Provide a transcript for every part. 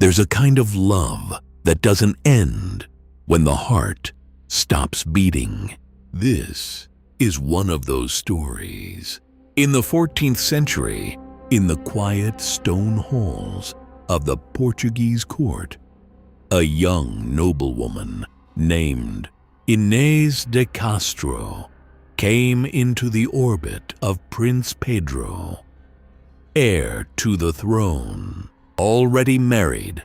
There's a kind of love that doesn't end when the heart stops beating. This is one of those stories. In the 14th century, in the quiet stone halls of the Portuguese court, a young noblewoman named Inês de Castro came into the orbit of Prince Pedro, heir to the throne, already married,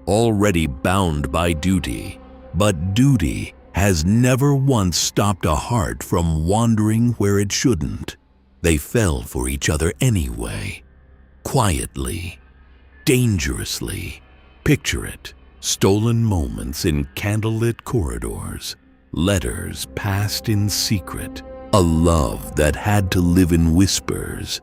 already bound by duty, but duty has never once stopped a heart from wandering where it shouldn't. They fell for each other anyway, quietly, dangerously. Picture it, stolen moments in candlelit corridors, letters passed in secret, a love that had to live in whispers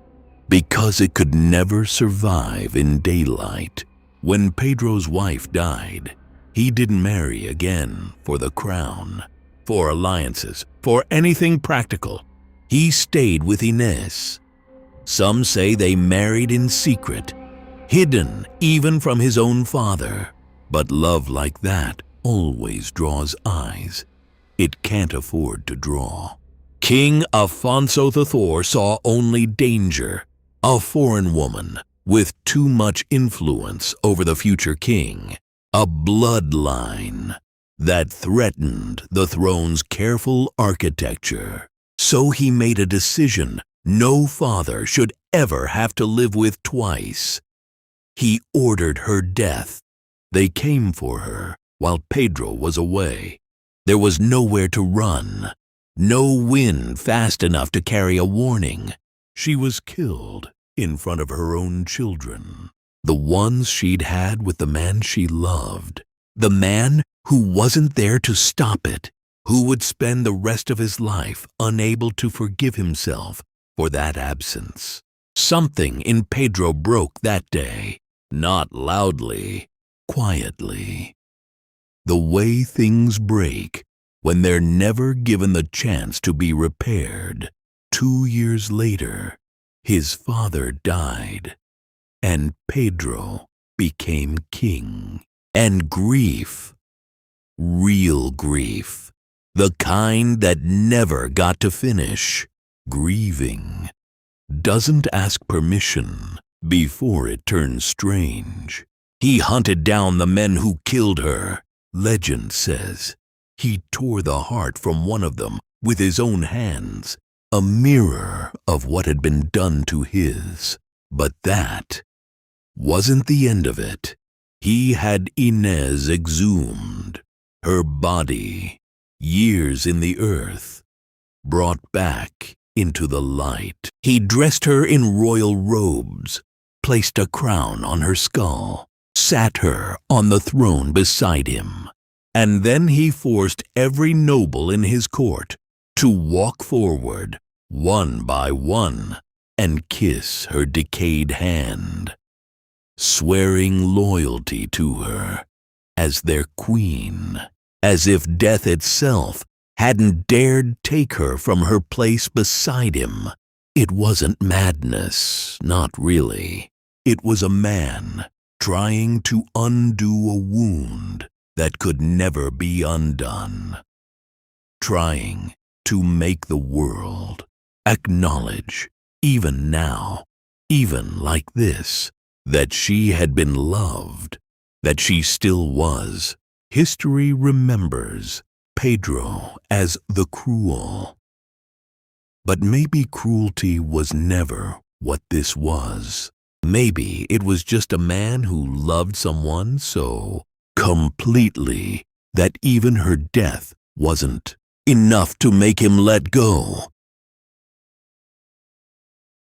because it could never survive in daylight. When Pedro's wife died, he didn't marry again for the crown, for alliances, for anything practical. He stayed with Inês. Some say they married in secret, hidden even from his own father. But love like that always draws eyes it can't afford to draw. King Afonso III saw only danger, a foreign woman with too much influence over the future king, a bloodline that threatened the throne's careful architecture. So he made a decision no father should ever have to live with twice. He ordered her death. They came for her while Pedro was away. There was nowhere to run, no wind fast enough to carry a warning. She was killed in front of her own children, the ones she'd had with the man she loved, the man who wasn't there to stop it, who would spend the rest of his life unable to forgive himself for that absence. Something in Pedro broke that day, not loudly, quietly. The way things break when they're never given the chance to be repaired. 2 years later, his father died, and Pedro became king. And grief, real grief, the kind that never got to finish, grieving, doesn't ask permission before it turns strange. He hunted down the men who killed her. Legend says he tore the heart from one of them with his own hands, a mirror of what had been done to his. But that wasn't the end of it. He had Inês exhumed, her body, years in the earth, brought back into the light. He dressed her in royal robes, placed a crown on her skull, sat her on the throne beside him, and then he forced every noble in his court to walk forward, one by one, and kiss her decayed hand, swearing loyalty to her as their queen, as if death itself hadn't dared take her from her place beside him. It wasn't madness, not really. It was a man trying to undo a wound that could never be undone, trying to make the world acknowledge, even now, even like this, that she had been loved, that she still was. History remembers Pedro as the cruel. But maybe cruelty was never what this was. Maybe it was just a man who loved someone so completely that even her death wasn't enough to make him let go.